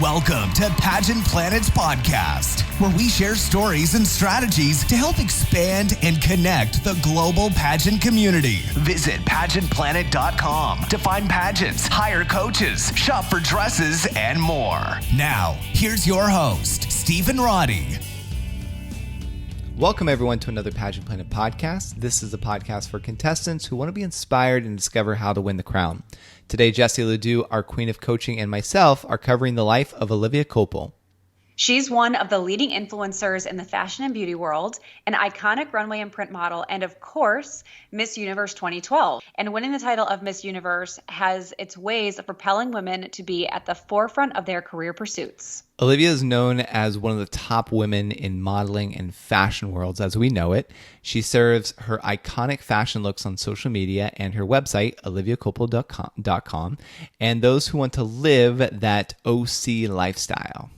Welcome to Pageant Planet's podcast, where we share stories and strategies to help expand and connect the global pageant community. Visit pageantplanet.com to find pageants, hire coaches, shop for dresses, and more. Now, here's your host, Stephen Roddy. Welcome, everyone, to another Pageant Planet podcast. This is a podcast for contestants who want to be inspired and discover how to win the crown. Today, Jessie Ledoux, our queen of coaching, and myself are covering the life of Olivia Culpo. She's one of the leading influencers in the fashion and beauty world, an iconic runway and print model, and of course, Miss Universe 2012. And winning the title of Miss Universe has its ways of propelling women to be at the forefront of their career pursuits. Olivia is known as one of the top women in modeling and fashion worlds as we know it. She serves her iconic fashion looks on social media and her website, oliviaculpo.com, and those who want to live that OC lifestyle.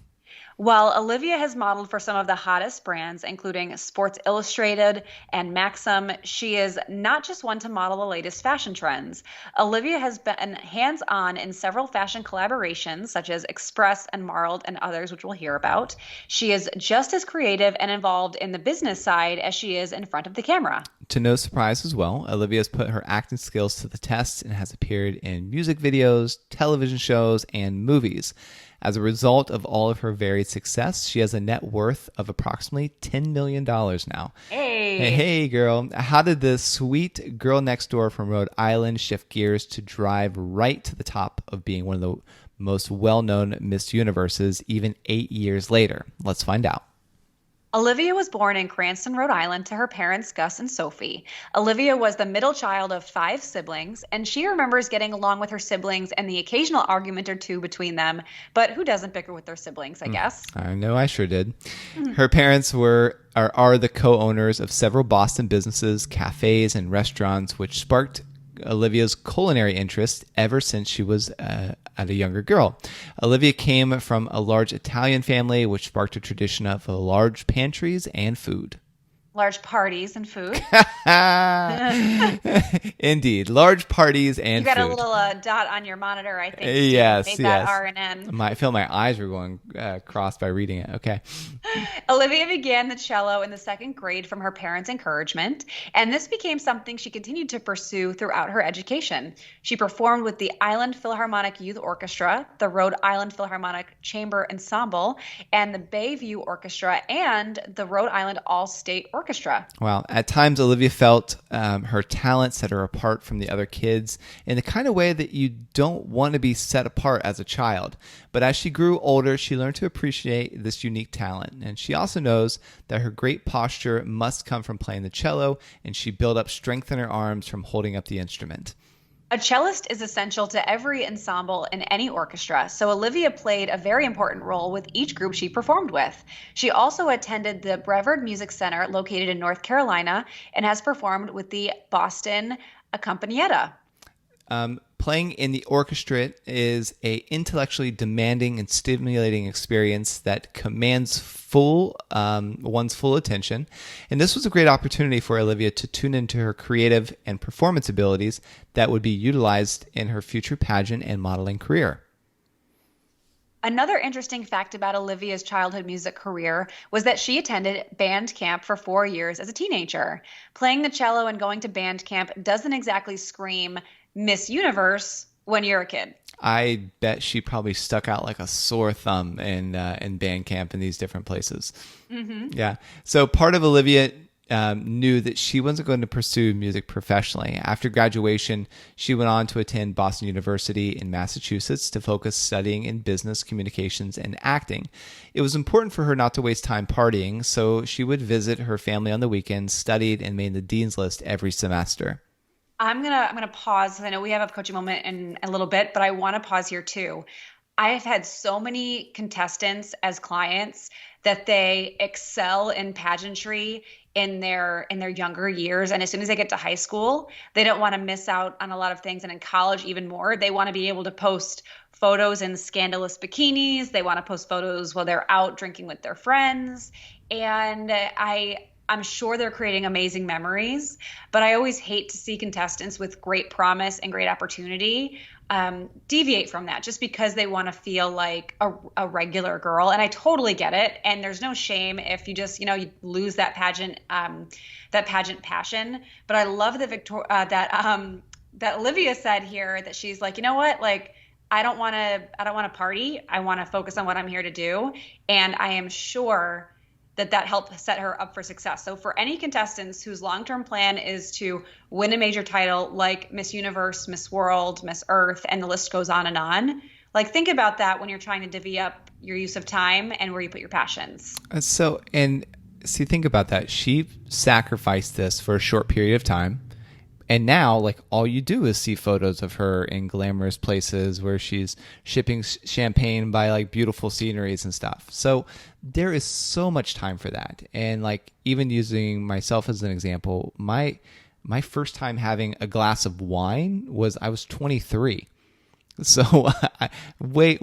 While Olivia has modeled for some of the hottest brands, including Sports Illustrated and Maxim, she is not just one to model the latest fashion trends. Olivia has been hands-on in several fashion collaborations, such as Express and Marled and others, which we'll hear about. She is just as creative and involved in the business side as she is in front of the camera. To no surprise as well, Olivia has put her acting skills to the test and has appeared in music videos, television shows, and movies. As a result of all of her varied success, she has a net worth of approximately $10 million now. Hey, girl. How did this sweet girl next door from Rhode Island shift gears to drive right to the top of being one of the most well-known Miss Universes even 8 years later? Let's find out. Olivia was born in Cranston, Rhode Island to her parents, Gus and Sophie. Olivia was the middle child of 5 siblings, and she remembers getting along with her siblings and the occasional argument or two between them. But who doesn't bicker with their siblings, I guess? I know I sure did. Her parents are the co-owners of several Boston businesses, cafes, and restaurants, which sparked Olivia's culinary interest ever since she was a younger girl. Olivia came from a large Italian family, which sparked a tradition of large pantries and food. Large parties and food. Indeed, large parties and food. You got a little dot on your monitor, I think. Yes, made that R and N. I feel my eyes were going crossed by reading it. Okay. Olivia began the cello in the 2nd grade from her parents' encouragement, and this became something she continued to pursue throughout her education. She performed with the Island Philharmonic Youth Orchestra, the Rhode Island Philharmonic Chamber Ensemble, and the Bay View Orchestra, and the Rhode Island All-State Orchestra. Wow. At times, Olivia felt her talent set her apart from the other kids in the kind of way that you don't want to be set apart as a child. But as she grew older, she learned to appreciate this unique talent. And she also knows that her great posture must come from playing the cello, and she built up strength in her arms from holding up the instrument. A cellist is essential to every ensemble in any orchestra, so Olivia played a very important role with each group she performed with. She also attended the Brevard Music Center located in North Carolina and has performed with the Boston Accompanietta. Playing in the orchestra is a intellectually demanding and stimulating experience that commands one's full attention. And this was a great opportunity for Olivia to tune into her creative and performance abilities that would be utilized in her future pageant and modeling career. Another interesting fact about Olivia's childhood music career was that she attended band camp for 4 years as a teenager. Playing the cello and going to band camp doesn't exactly scream Miss Universe when you're a kid. I bet she probably stuck out like a sore thumb in band camp in these different places. Mm-hmm. Yeah. So part of Olivia knew that she wasn't going to pursue music professionally. After graduation, she went on to attend Boston University in Massachusetts to focus studying in business communications and acting. It was important for her not to waste time partying, so she would visit her family on the weekends, studied, and made the dean's list every semester. I'm gonna pause. I know we have a coaching moment in a little bit, but I want to pause here too. I have had so many contestants as clients that they excel in pageantry in their younger years, and as soon as they get to high school, they don't want to miss out on a lot of things, and in college even more. They want to be able to post photos in scandalous bikinis. They want to post photos while they're out drinking with their friends, and I I'm sure they're creating amazing memories, but I always hate to see contestants with great promise and great opportunity deviate from that just because they want to feel like a regular girl. And I totally get it. And there's no shame if you just, you lose that pageant passion. But I love that Olivia said here that she's like, you know what, like, I don't want to party. I want to focus on what I'm here to do. And I am sure that helped set her up for success. So for any contestants whose long-term plan is to win a major title like Miss Universe, Miss World, Miss Earth, and the list goes on, like, think about that when you're trying to divvy up your use of time and where you put your passions. And see, think about that. She sacrificed this for a short period of time. And now, like, all you do is see photos of her in glamorous places where she's shipping champagne by, like, beautiful sceneries and stuff. So there is so much time for that. And, like, even using myself as an example, my first time having a glass of wine I was 23. So way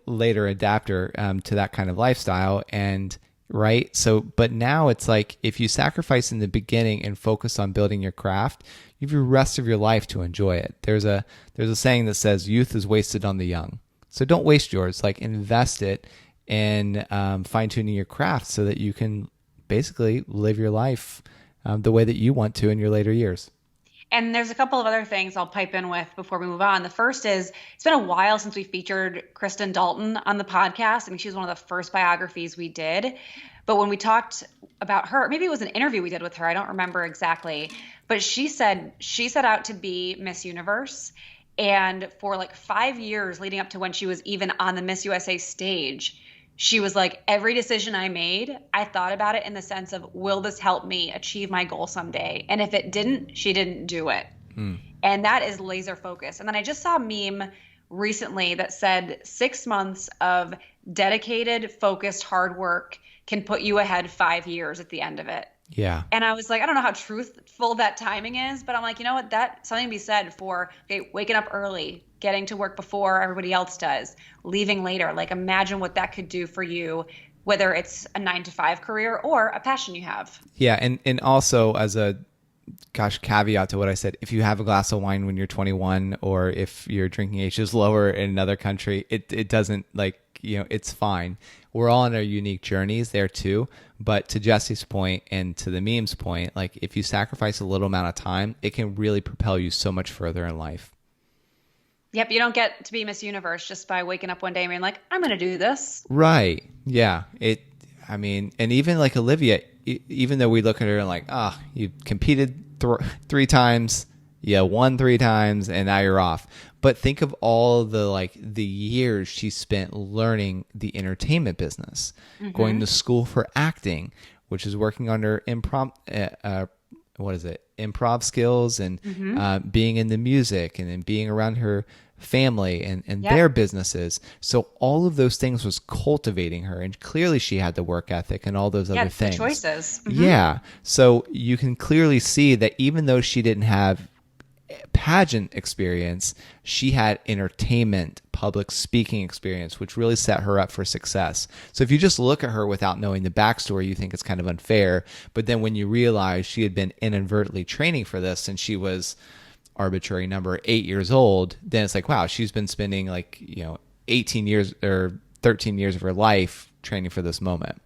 later adapter to that kind of lifestyle. And right. So, but now it's like, if you sacrifice in the beginning and focus on building your craft, you have the rest of your life to enjoy it. There's a saying that says youth is wasted on the young. So don't waste yours, like, invest it in fine tuning your craft so that you can basically live your life the way that you want to in your later years. And there's a couple of other things I'll pipe in with before we move on. The first is, it's been a while since we featured Kristen Dalton on the podcast. I mean, she was one of the first biographies we did. But when we talked about her, maybe it was an interview we did with her, I don't remember exactly. But she said she set out to be Miss Universe. And for like 5 years leading up to when she was even on the Miss USA stage, she was like, every decision I made, I thought about it in the sense of, will this help me achieve my goal someday? And if it didn't, she didn't do it. And that is laser focus. And then I just saw a meme recently that said 6 months of dedicated, focused hard work can put you ahead 5 years at the end of it. Yeah. And I was like, I don't know how truthful that timing is, but I'm like, you know what? That's something to be said for, okay, waking up early, getting to work before everybody else does, leaving later. Like, imagine what that could do for you, whether it's a 9-to-5 career or a passion you have. Yeah. And also, as a caveat to what I said, if you have a glass of wine when you're 21, or if your drinking age is lower in another country, it doesn't, like, it's fine. We're all on our unique journeys there too. But to Jesse's point and to the meme's point, like, if you sacrifice a little amount of time, it can really propel you so much further in life. Yep. You don't get to be Miss Universe just by waking up one day and being like, I'm going to do this. Right. Yeah. And even like Olivia, even though we look at her and like, you competed 3 times, won 3 times, and now you're off. But think of all the years she spent learning the entertainment business, going to school for acting, which is working on her improv skills, and being in the music, and then being around her family and their businesses. So all of those things was cultivating her, and clearly she had the work ethic and all those other things. The choices. Yeah. So you can clearly see that even though she didn't have pageant experience, she had entertainment, public speaking experience, which really set her up for success. So if you just look at her without knowing the backstory, you think it's kind of unfair. But then when you realize she had been inadvertently training for this and she was arbitrary number 8 years old, then it's like, wow, she's been spending 18 years or 13 years of her life training for this moment.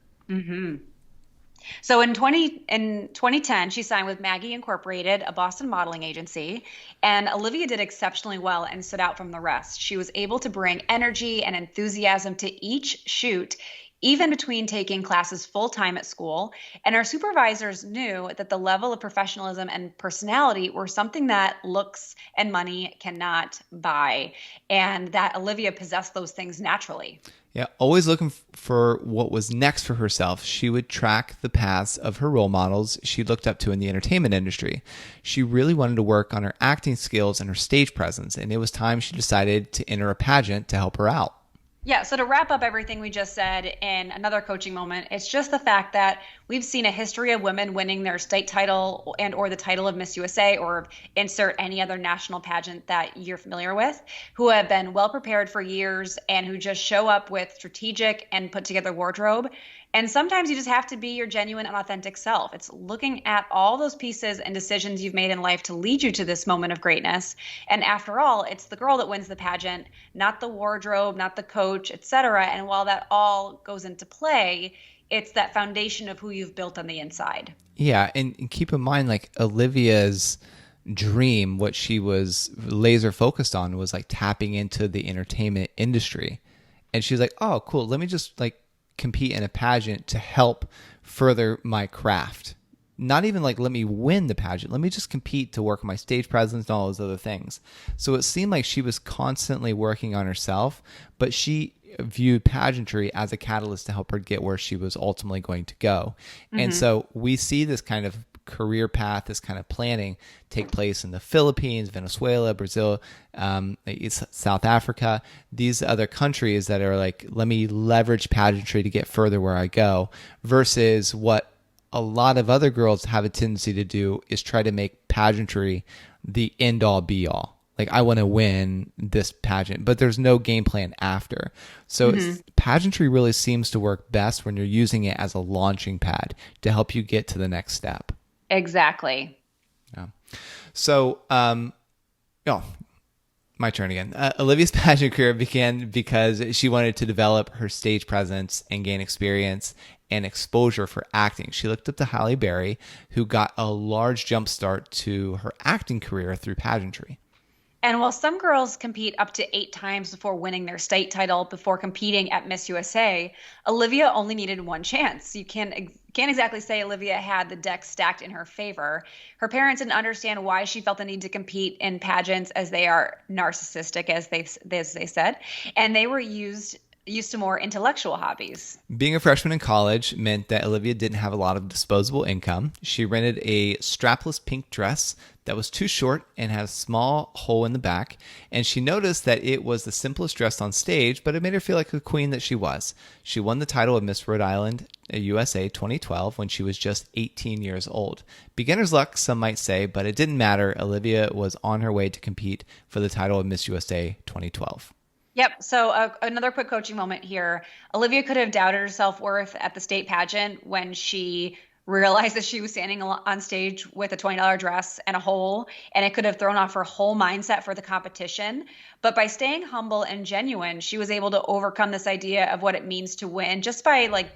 So in 2010, she signed with Maggie Incorporated, a Boston modeling agency, and Olivia did exceptionally well and stood out from the rest. She was able to bring energy and enthusiasm to each shoot, even between taking classes full-time at school, and our supervisors knew that the level of professionalism and personality were something that looks and money cannot buy, and that Olivia possessed those things naturally. Yeah, always looking for what was next for herself. She would track the paths of her role models she looked up to in the entertainment industry. She really wanted to work on her acting skills and her stage presence, and it was time she decided to enter a pageant to help her out. Yeah, so to wrap up everything we just said in another coaching moment, it's just the fact that we've seen a history of women winning their state title and or the title of Miss USA, or insert any other national pageant that you're familiar with, who have been well prepared for years and who just show up with strategic and put together wardrobe. And sometimes you just have to be your genuine and authentic self. It's looking at all those pieces and decisions you've made in life to lead you to this moment of greatness. And after all, it's the girl that wins the pageant, not the wardrobe, not the coach, etc. And while that all goes into play, it's that foundation of who you've built on the inside. Yeah, and keep in mind, like, Olivia's dream, what she was laser focused on was like tapping into the entertainment industry. And she's like, oh, cool, let me just like compete in a pageant to help further my craft. Not even like, let me win the pageant. Let me just compete to work on my stage presence and all those other things. So it seemed like she was constantly working on herself, but she viewed pageantry as a catalyst to help her get where she was ultimately going to go. Mm-hmm. And so we see this kind of career path, this kind of planning take place in the Philippines, Venezuela, Brazil, South Africa, these other countries that are like, let me leverage pageantry to get further where I go, versus what a lot of other girls have a tendency to do is try to make pageantry the end all be all. Like, I want to win this pageant, but there's no game plan after. So pageantry really seems to work best when you're using it as a launching pad to help you get to the next step. Exactly. Yeah. So, my turn again. Olivia's pageant career began because she wanted to develop her stage presence and gain experience and exposure for acting. She looked up to Halle Berry, who got a large jump start to her acting career through pageantry. And while some girls compete up to 8 times before winning their state title before competing at Miss USA, Olivia only needed one chance. You can't exactly say Olivia had the deck stacked in her favor. Her parents didn't understand why she felt the need to compete in pageants, as they are narcissistic, as they said, and they were used to more intellectual hobbies. Being a freshman in college meant that Olivia didn't have a lot of disposable income. She rented a strapless pink dress that was too short and had a small hole in the back, and she noticed that it was the simplest dress on stage, but it made her feel like the queen that she was. She won the title of Miss Rhode Island USA 2012 when she was just 18 years old. Beginner's luck, some might say, but it didn't matter. Olivia was on her way to compete for the title of Miss USA 2012. Yep. So another quick coaching moment here. Olivia could have doubted her self-worth at the state pageant when she realized that she was standing on stage with a $20 dress and a hole, and it could have thrown off her whole mindset for the competition. But by staying humble and genuine, she was able to overcome this idea of what it means to win just by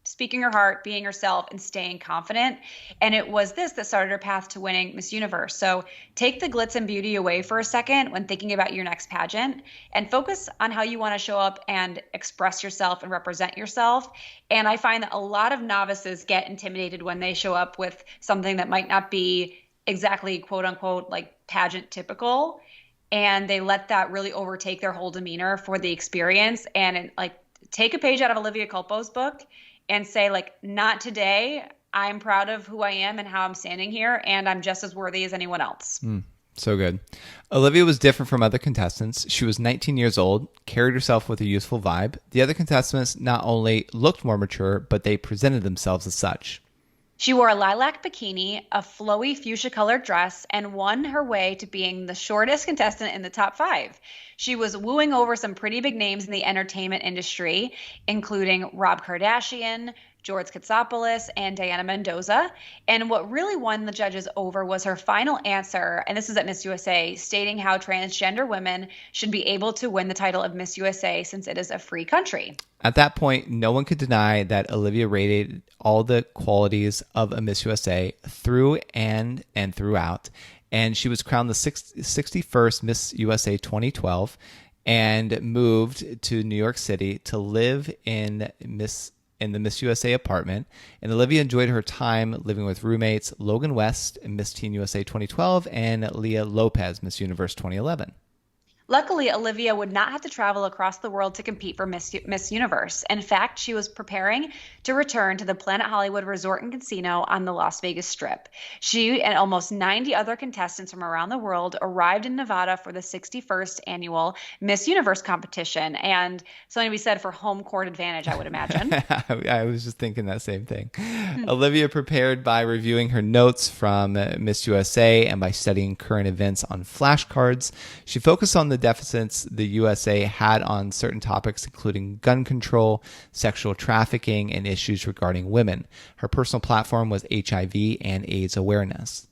speaking her heart, being herself, and staying confident. And it was this that started her path to winning Miss Universe. So take the glitz and beauty away for a second when thinking about your next pageant and focus on how you want to show up and express yourself and represent yourself. And I find that a lot of novices get intimidated when they show up with something that might not be exactly quote unquote like pageant typical. And they let that really overtake their whole demeanor for the experience. And take a page out of Olivia Culpo's book and say, not today. I'm proud of who I am and how I'm standing here, and I'm just as worthy as anyone else. So good. Olivia was different from other contestants. She was 19 years old, carried herself with a youthful vibe. The other contestants not only looked more mature, but they presented themselves as such. She wore a lilac bikini, a flowy fuchsia-colored dress, and won her way to being the shortest contestant in the top 5. She was wooing over some pretty big names in the entertainment industry, including Rob Kardashian, George Katsopoulos, and Diana Mendoza. And what really won the judges over was her final answer, and this is at Miss USA, stating how transgender women should be able to win the title of Miss USA since it is a free country. At that point, no one could deny that Olivia rated all the qualities of a Miss USA through and throughout. And she was crowned the 61st Miss USA 2012 and moved to New York City to live in the Miss USA apartment. And Olivia enjoyed her time living with roommates Logan West, Miss Teen USA 2012, and Leah Lopez, Miss Universe 2011. Luckily, Olivia would not have to travel across the world to compete for Miss Universe. In fact, she was preparing to return to the Planet Hollywood Resort and Casino on the Las Vegas Strip. She and almost 90 other contestants from around the world arrived in Nevada for the 61st annual Miss Universe competition. And something to be said for home court advantage, I would imagine. I was just thinking that same thing. Olivia prepared by reviewing her notes from Miss USA and by studying current events on flashcards. She focused on the deficits the USA had on certain topics, including gun control, sexual trafficking, and issues regarding women. Her personal platform was HIV and AIDS awareness.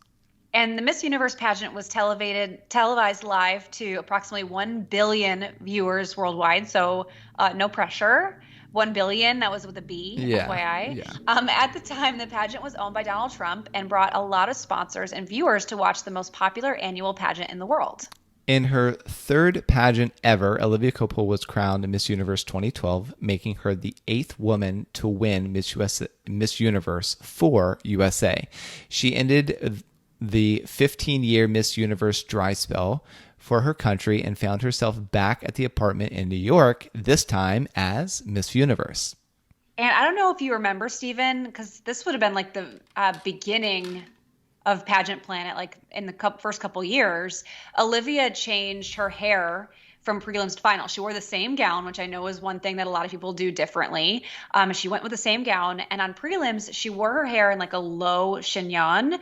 And the Miss Universe pageant was televised live to approximately 1 billion viewers worldwide, so no pressure. 1 billion, that was with a B, FYI. Yeah. At the time, the pageant was owned by Donald Trump and brought a lot of sponsors and viewers to watch the most popular annual pageant in the world. In her third pageant ever, Olivia Culpo was crowned Miss Universe 2012, making her the 8th woman to win Miss Universe for USA. She ended the 15-year Miss Universe dry spell for her country and found herself back at the apartment in New York, this time as Miss Universe. And I don't know if you remember, Stephen, because this would have been like the beginning of Pageant Planet, like in the first couple years. Olivia changed her hair from prelims to final. She wore the same gown, which I know is one thing that a lot of people do differently. She went with the same gown, and on prelims, she wore her hair in like a low chignon,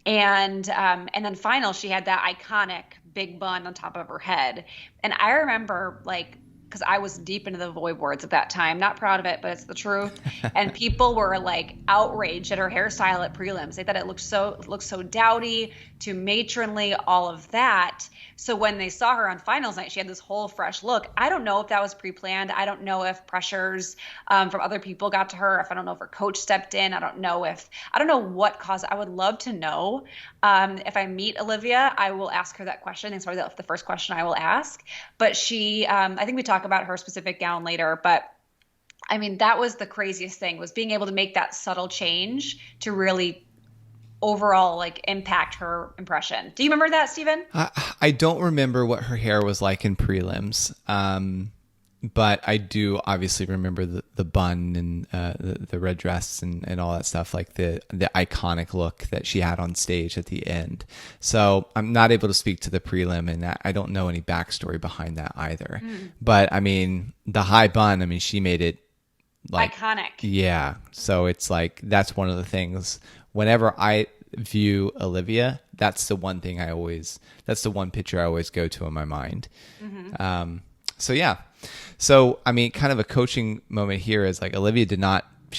and then final, she had that iconic big bun on top of her head. And I remember, like, because I was deep into the void boards at that time, not proud of it, but it's the truth. And people were like outraged at her hairstyle at prelims. They thought it looked so dowdy, too matronly, all of that. So when they saw her on finals night, she had this whole fresh look. I don't know if that was pre-planned. I don't know if pressures from other people got to her. I don't know if her coach stepped in. I don't know what caused. I would love to know. If I meet Olivia, I will ask her that question. It's probably the first question I will ask. But she, I think we talk about her specific gown later. But I mean, that was the craziest thing, was being able to make that subtle change to really overall like impact her impression. Do you remember that, Stephen? I don't remember what her hair was like in prelims, but I do obviously remember the bun and the red dress and all that stuff, like the iconic look that she had on stage at the end. So I'm not able to speak to the prelim, and I don't know any backstory behind that either. But I mean, the high bun, I mean, she made it like iconic. Yeah. So it's like, that's one of the things. Whenever I view Olivia, that's the one picture I always go to in my mind. So yeah. So, I mean, kind of a coaching moment here is like, Olivia she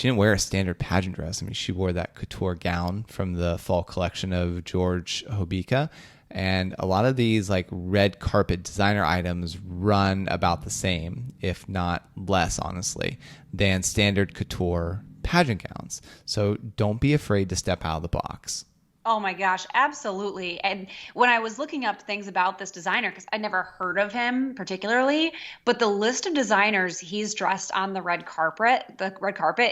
didn't wear a standard pageant dress. I mean, she wore that couture gown from the fall collection of George Hobica. And a lot of these like red carpet designer items run about the same, if not less, honestly, than standard couture pageant gowns. So don't be afraid to step out of the box. Oh my gosh, absolutely. And when I was looking up things about this designer, because I'd never heard of him particularly, but the list of designers he's dressed on the red carpet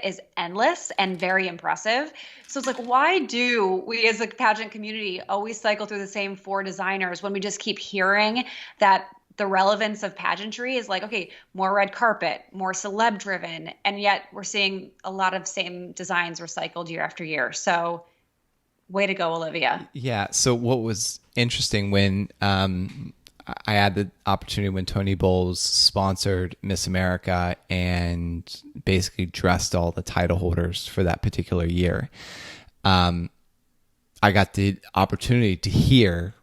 is endless and very impressive. So it's like, why do we as a pageant community always cycle through the same 4 designers when we just keep hearing that the relevance of pageantry is like, okay, more red carpet, more celeb driven, and yet we're seeing a lot of same designs recycled year after year. So way to go, Olivia. Yeah. So what was interesting when I had the opportunity when Tony Bowles sponsored Miss America and basically dressed all the title holders for that particular year, I got the opportunity to hear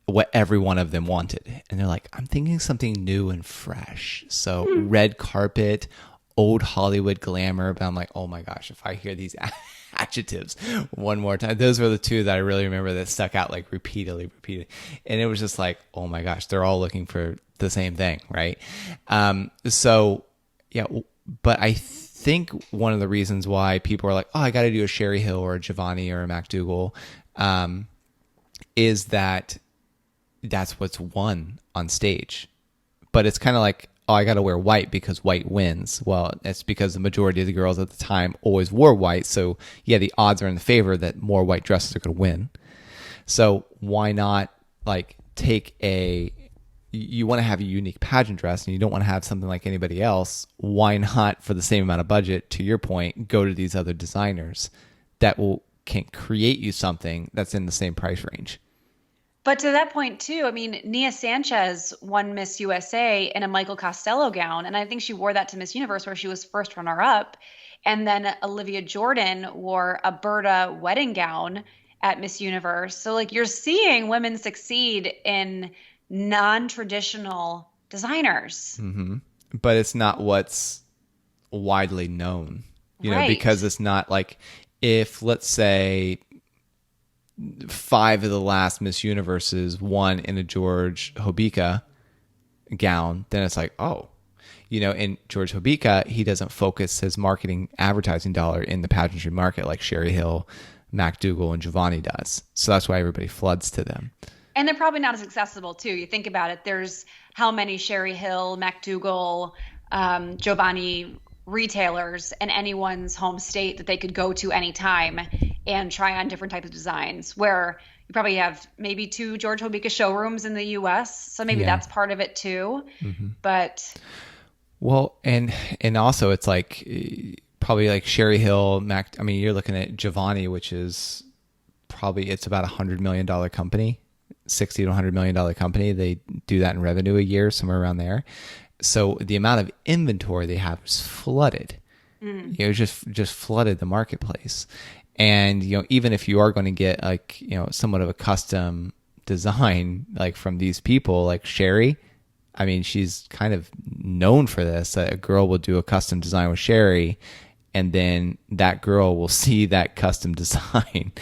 what every one of them wanted. And they're like, I'm thinking something new and fresh. So red carpet, old Hollywood glamour. But I'm like, oh my gosh, if I hear these adjectives one more time. Those were the 2 that I really remember that stuck out like repeatedly. And it was just like, oh my gosh, they're all looking for the same thing, right? So yeah, but I think one of the reasons why people are like, oh, I got to do a Sherry Hill or a Giovanni or a MacDougall, is that that's what's won on stage. But it's kind of like, oh, I got to wear white because white wins. Well, it's because the majority of the girls at the time always wore white. So yeah, the odds are in the favor that more white dresses are going to win. So why not like take a you want to have a unique pageant dress and you don't want to have something like anybody else, why not, for the same amount of budget, to your point, go to these other designers that can create you something that's in the same price range? But to that point too, I mean, Nia Sanchez won Miss USA in a Michael Costello gown, and I think she wore that to Miss Universe where she was first runner-up. And then Olivia Jordan wore a Berta wedding gown at Miss Universe. So like you're seeing women succeed in non-traditional designers. Mm-hmm. But it's not what's widely known, Right. because it's not like, if let's say 5 of the last Miss Universes won in a George Hobica gown, then it's like, oh, in George Hobica, he doesn't focus his marketing advertising dollar in the pageantry market like Sherry Hill, MacDougall, and Giovanni does. So that's why everybody floods to them. And they're probably not as accessible too. You think about it, there's how many Sherry Hill, MacDougall, Giovanni retailers in anyone's home state that they could go to anytime and try on different types of designs, where you probably have maybe 2 George Hobica showrooms in the US. So maybe that's part of it too. Mm-hmm. But well, and also it's like probably like Sherry Hill, you're looking at Giovanni, which is probably, it's about $100 million company, $60 to $100 million company. They do that in revenue a year, somewhere around there. So the amount of inventory they have is flooded. Just flooded the marketplace. And even if you are going to get like somewhat of a custom design like from these people like Sherry, I mean, she's kind of known for this. A girl will do a custom design with Sherry, and then that girl will see that custom design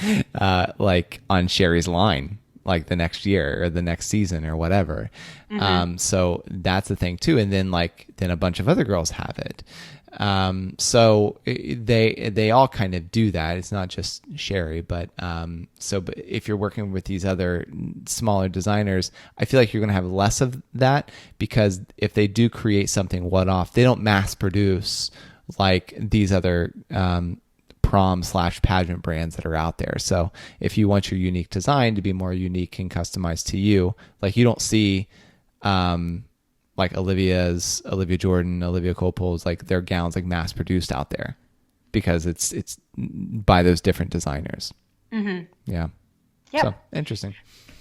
like on Sherry's line, like the next year or the next season or whatever. Mm-hmm. So that's the thing too. And then then a bunch of other girls have it. So they all kind of do that. It's not just Sherry, but if you're working with these other smaller designers, I feel like you're going to have less of that, because if they do create something one-off, they don't mass produce like these other prom/pageant brands that are out there. So if you want your unique design to be more unique and customized to you, like you don't see like Olivia Jordan, Olivia Culpo's, like their gowns like mass produced out there, because it's by those different designers. Mm-hmm. Yeah. Yep. So interesting.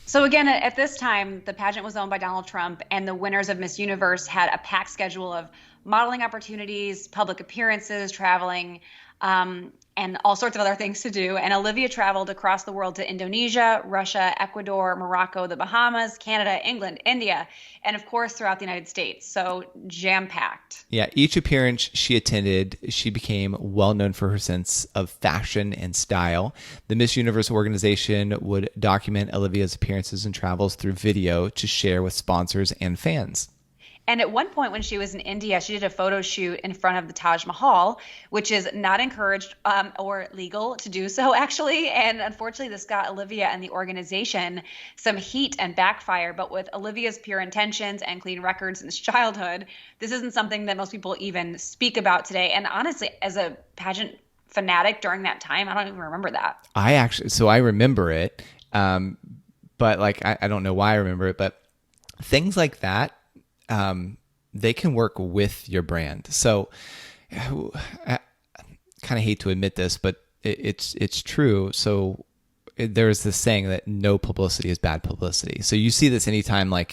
So again, at this time, the pageant was owned by Donald Trump, and the winners of Miss Universe had a packed schedule of modeling opportunities, public appearances, traveling, and all sorts of other things to do. And Olivia traveled across the world to Indonesia, Russia, Ecuador, Morocco, the Bahamas, Canada, England, India, and of course throughout the United States. So jam-packed. Yeah, each appearance she attended, she became well known for her sense of fashion and style. The Miss Universe organization would document Olivia's appearances and travels through video to share with sponsors and fans. And at one point when she was in India, she did a photo shoot in front of the Taj Mahal, which is not encouraged or legal to do so, actually. And unfortunately, this got Olivia and the organization some heat and backfire. But with Olivia's pure intentions and clean records since childhood, this isn't something that most people even speak about today. And honestly, as a pageant fanatic during that time, I don't even remember that. I remember it, but like I don't know why I remember it, but things like that, they can work with your brand. So I kind of hate to admit this, but it's true. So there's this saying that no publicity is bad publicity. So you see this anytime like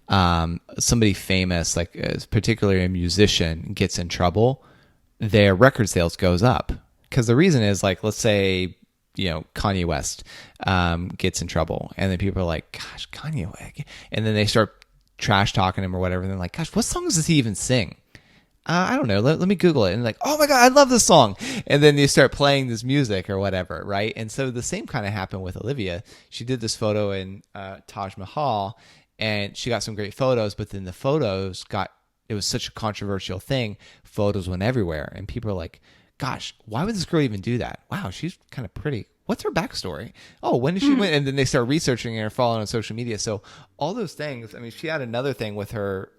somebody famous, like particularly a musician, gets in trouble, their record sales goes up. Because the reason is, like, let's say, Kanye West gets in trouble, and then people are like, gosh, Kanye West. And then they start trash talking him or whatever, and they're like, gosh, what songs does he even sing? I don't know. Let me Google it. And like, oh my God, I love this song. And then you start playing this music or whatever, right? And so the same kind of happened with Olivia. She did this photo in Taj Mahal, and she got some great photos, but then the photos it was such a controversial thing. Photos went everywhere, and people are like, gosh, why would this girl even do that? Wow, she's kind of pretty. What's her backstory? Oh, when did she win? And then they start researching her, following on social media. So all those things. I mean, she had another thing with her.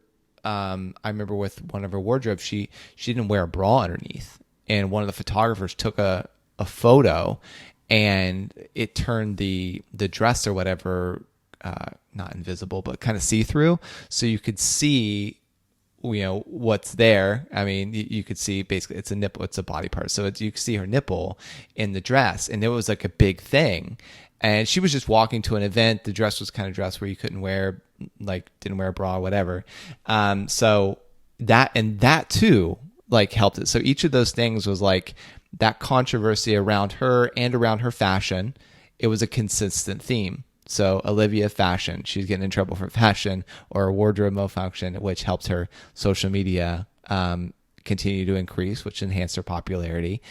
I remember with one of her wardrobes, she didn't wear a bra underneath, and one of the photographers took a photo, and it turned the dress or whatever not invisible, but kind of see-through. So you could see, what's there. I mean, you could see basically it's a nipple, it's a body part. So you could see her nipple in the dress, and it was like a big thing. And she was just walking to an event. The dress was kind of dressed where you didn't wear a bra or whatever. So that too, like, helped it. So each of those things was like that controversy around her and around her fashion. It was a consistent theme. So Olivia fashion, she's getting in trouble for fashion or wardrobe malfunction, which helps her social media continue to increase, which enhanced her popularity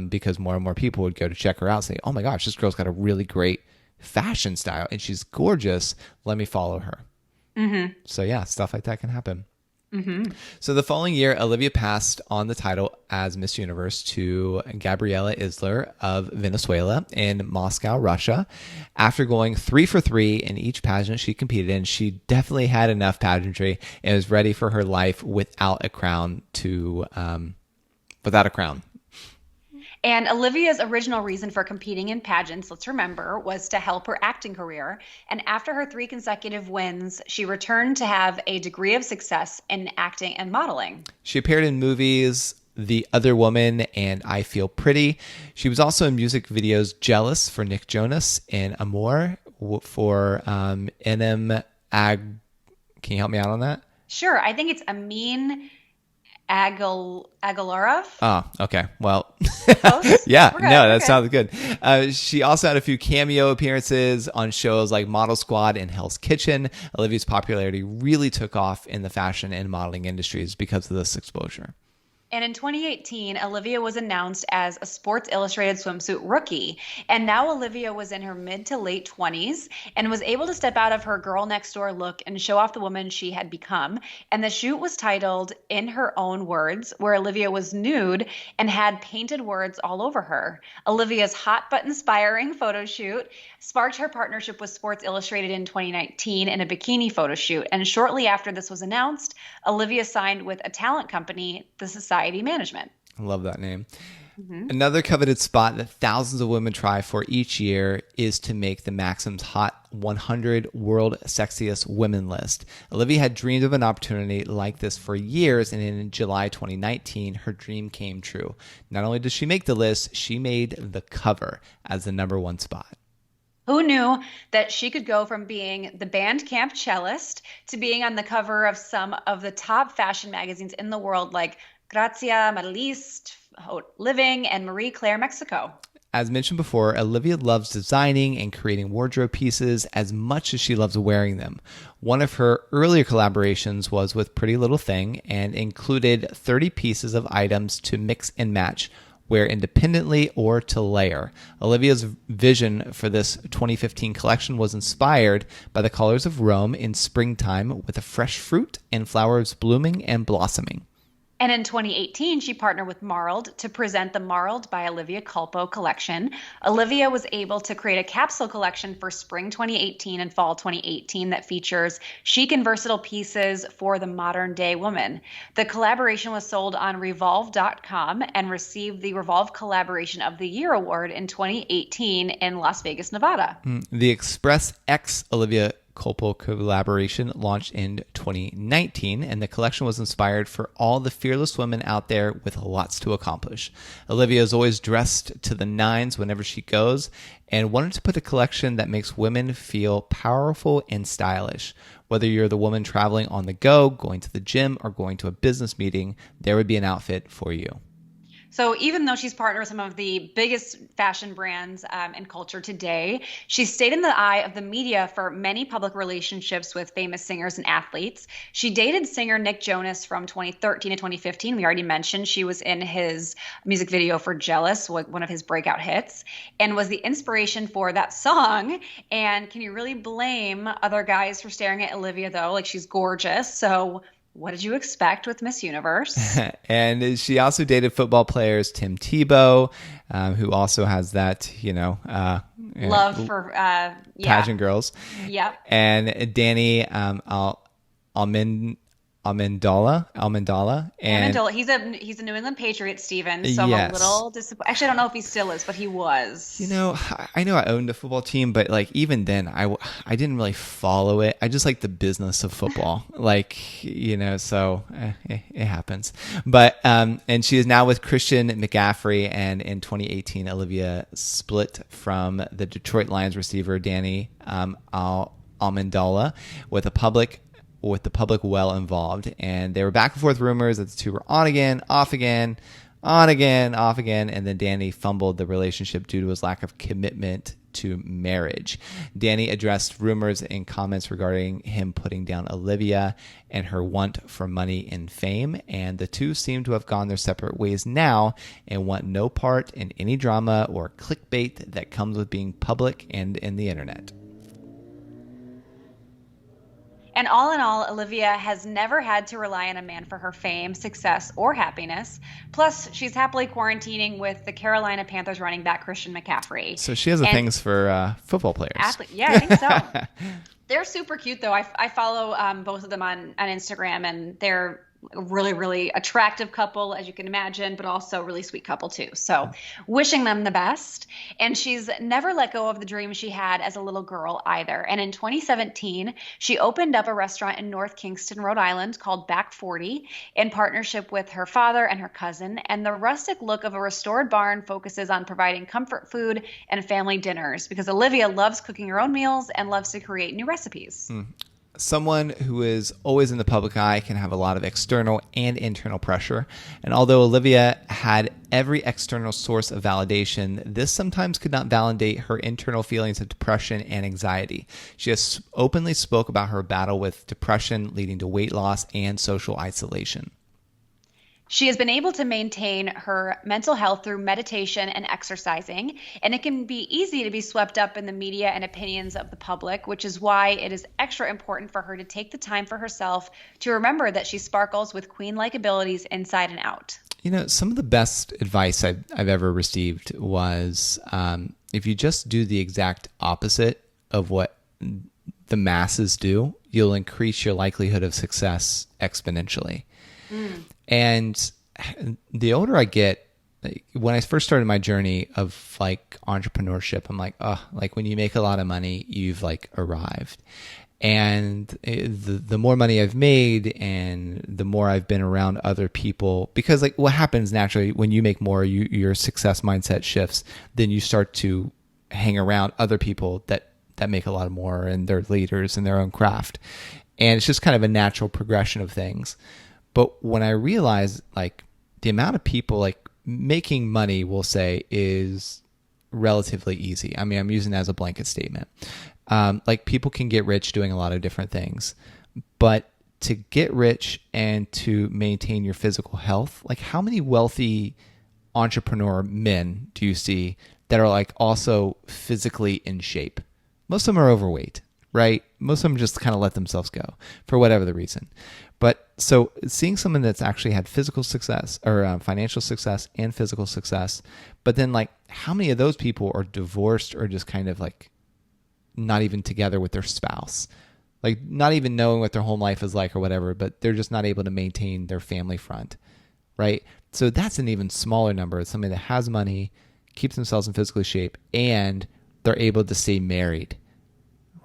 because more and more people would go to check her out and say, oh my gosh, this girl's got a really great fashion style and she's gorgeous. Let me follow her. Mm-hmm. So yeah, stuff like that can happen. Mm-hmm. So the following year, Olivia passed on the title as Miss Universe to Gabriela Isler of Venezuela in Moscow, Russia. After going 3 for 3 in each pageant she competed in, she definitely had enough pageantry and was ready for her life without a crown. And Olivia's original reason for competing in pageants, let's remember, was to help her acting career. And after her 3 consecutive wins, she returned to have a degree of success in acting and modeling. She appeared in movies The Other Woman and I Feel Pretty. She was also in music videos Jealous for Nick Jonas and Amour for Enem Ag. Can you help me out on that? Sure. I think it's Amin Agalarov. Oh, okay. Well, Close? yeah, Okay, no, that okay. sounds good. She also had a few cameo appearances on shows like Model Squad and Hell's Kitchen. Olivia's popularity really took off in the fashion and modeling industries because of this exposure. And in 2018, Olivia was announced as a Sports Illustrated swimsuit rookie. And now Olivia was in her mid to late 20s and was able to step out of her girl next door look and show off the woman she had become. And the shoot was titled In Her Own Words, where Olivia was nude and had painted words all over her. Olivia's hot but inspiring photo shoot sparked her partnership with Sports Illustrated in 2019 in a bikini photo shoot. And shortly after this was announced, Olivia signed with a talent company, the Society Management. I love that name. Mm-hmm. Another coveted spot that thousands of women try for each year is to make the Maxim's Hot 100 World Sexiest Women list. Olivia had dreamed of an opportunity like this for years, and in July 2019, her dream came true. Not only did she make the list, she made the cover as the #1 spot. Who knew that she could go from being the band camp cellist to being on the cover of some of the top fashion magazines in the world like Grazia, Modeliste, Living, and Marie Claire Mexico. As mentioned before, Olivia loves designing and creating wardrobe pieces as much as she loves wearing them. One of her earlier collaborations was with Pretty Little Thing and included 30 pieces of items to mix and match, wear independently or to layer. Olivia's vision for this 2015 collection was inspired by the colors of Rome in springtime with the fresh fruit and flowers blooming and blossoming. And in 2018, she partnered with Marled to present the Marled by Olivia Culpo collection. Olivia was able to create a capsule collection for spring 2018 and fall 2018 that features chic and versatile pieces for the modern day woman. The collaboration was sold on Revolve.com and received the Revolve Collaboration of the Year award in 2018 in Las Vegas, Nevada. The Express X Olivia Culpo collaboration launched in 2019, and the collection was inspired for all the fearless women out there with lots to accomplish. Olivia is always dressed to the nines whenever she goes and wanted to put a collection that makes women feel powerful and stylish. Whether you're the woman traveling on the go, going to the gym, or going to a business meeting, there would be an outfit for you. So even though she's partnered with some of the biggest fashion brands in culture today, she stayed in the eye of the media for many public relationships with famous singers and athletes. She dated singer Nick Jonas from 2013 to 2015. We already mentioned she was in his music video for Jealous, one of his breakout hits, and was the inspiration for that song. And can you really blame other guys for staring at Olivia, though? Like, she's gorgeous. So what did you expect with Miss Universe? And she also dated football players Tim Tebow, who also has that, love for pageant girls. Yep. And Danny Amendola, and Amendola. He's a New England Patriot, Steven. So yes. I'm a little disappointed. Actually, I don't know if he still is, but he was. I know I owned a football team, but like even then, I didn't really follow it. I just like the business of football, so it happens. But and she is now with Christian McCaffrey, and in 2018, Olivia split from the Detroit Lions receiver Danny Amendola with the public well involved, and there were back and forth rumors that the two were on again, off again, on again, off again, and then Danny fumbled the relationship due to his lack of commitment to marriage. Danny addressed rumors in comments regarding him putting down Olivia and her want for money and fame, and the two seem to have gone their separate ways now and want no part in any drama or clickbait that comes with being public and in the internet. And all in all, Olivia has never had to rely on a man for her fame, success, or happiness. Plus, she's happily quarantining with the Carolina Panthers running back Christian McCaffrey. So she has things for football players. Yeah, I think so. They're super cute, though. I follow both of them on Instagram, and they're a really, really attractive couple, as you can imagine, but also a really sweet couple too. So wishing them the best. And she's never let go of the dream she had as a little girl either. And in 2017, she opened up a restaurant in North Kingston, Rhode Island called Back 40 in partnership with her father and her cousin. And the rustic look of a restored barn focuses on providing comfort food and family dinners because Olivia loves cooking her own meals and loves to create new recipes. Someone who is always in the public eye can have a lot of external and internal pressure. And although Olivia had every external source of validation, this sometimes could not validate her internal feelings of depression and anxiety. She has openly spoke about her battle with depression leading to weight loss and social isolation. She has been able to maintain her mental health through meditation and exercising, and it can be easy to be swept up in the media and opinions of the public, which is why it is extra important for her to take the time for herself to remember that she sparkles with queen-like abilities inside and out. Some of the best advice I've ever received was if you just do the exact opposite of what the masses do, you'll increase your likelihood of success exponentially. And the older I get, when I first started my journey of like entrepreneurship, I'm like, when you make a lot of money, you've like arrived. And the more money I've made and the more I've been around other people, because like what happens naturally when you make more, your success mindset shifts, then you start to hang around other people that make a lot more and they're leaders in their own craft. And it's just kind of a natural progression of things. But when I realized like the amount of people like making money, we'll say, is relatively easy. I mean, I'm using that as a blanket statement. Like people can get rich doing a lot of different things, but to get rich and to maintain your physical health, like how many wealthy entrepreneur men do you see that are like also physically in shape? Most of them are overweight, right? Most of them just kind of let themselves go for whatever the reason. But so seeing someone that's actually had physical success or financial success and physical success, but then like how many of those people are divorced or just kind of like not even together with their spouse, like not even knowing what their home life is like or whatever, but they're just not able to maintain their family front, right? So that's an even smaller number. It's somebody that has money, keeps themselves in physical shape, and they're able to stay married.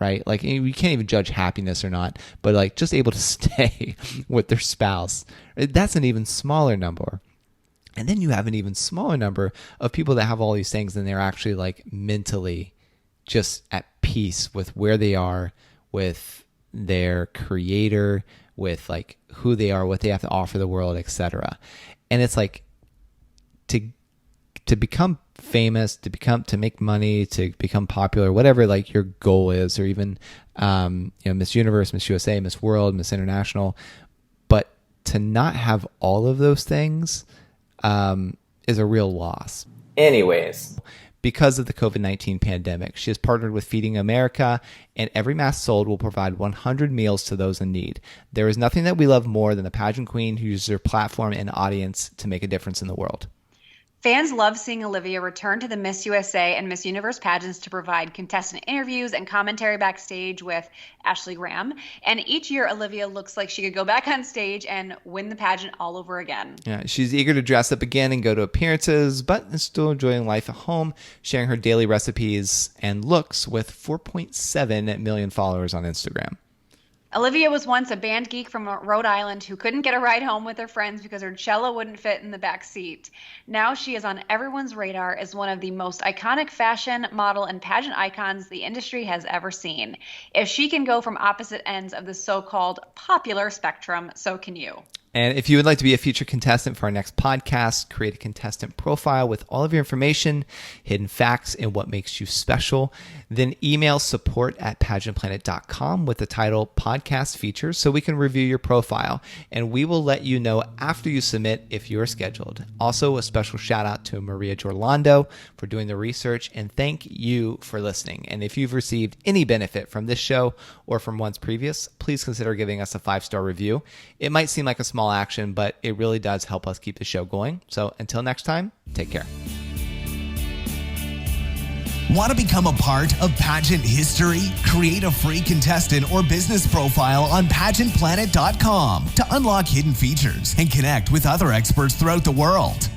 Right? Like you can't even judge happiness or not, but like just able to stay with their spouse. That's an even smaller number. And then you have an even smaller number of people that have all these things and they're actually like mentally just at peace with where they are, with their creator, with like who they are, what they have to offer the world, etc. And it's like to become famous, to make money, to become popular, whatever like your goal is, or even Miss Universe, Miss USA, Miss World, Miss International, but to not have all of those things is a real loss. Anyways, because of the COVID-19 pandemic, she has partnered with Feeding America, and every mask sold will provide 100 meals to those in need. There is nothing that we love more than a pageant queen who uses her platform and audience to make a difference in the world. Fans love seeing Olivia return to the Miss USA and Miss Universe pageants to provide contestant interviews and commentary backstage with Ashley Graham. And each year, Olivia looks like she could go back on stage and win the pageant all over again. Yeah, she's eager to dress up again and go to appearances, but is still enjoying life at home, sharing her daily recipes and looks with 4.7 million followers on Instagram. Olivia was once a band geek from Rhode Island who couldn't get a ride home with her friends because her cello wouldn't fit in the back seat. Now she is on everyone's radar as one of the most iconic fashion, model, and pageant icons the industry has ever seen. If she can go from opposite ends of the so-called popular spectrum, so can you. And if you would like to be a featured contestant for our next podcast, create a contestant profile with all of your information, hidden facts, and what makes you special, then email support@pageantplanet.com with the title Podcast Features so we can review your profile. And we will let you know after you submit if you are scheduled. Also, a special shout out to Maria Giorlando for doing the research, and thank you for listening. And if you've received any benefit from this show or from ones previous, please consider giving us a 5-star review. It might seem like a small action, but it really does help us keep the show going. So until next time, take care. Want to become a part of pageant history? Create a free contestant or business profile on pageantplanet.com to unlock hidden features and connect with other experts throughout the world.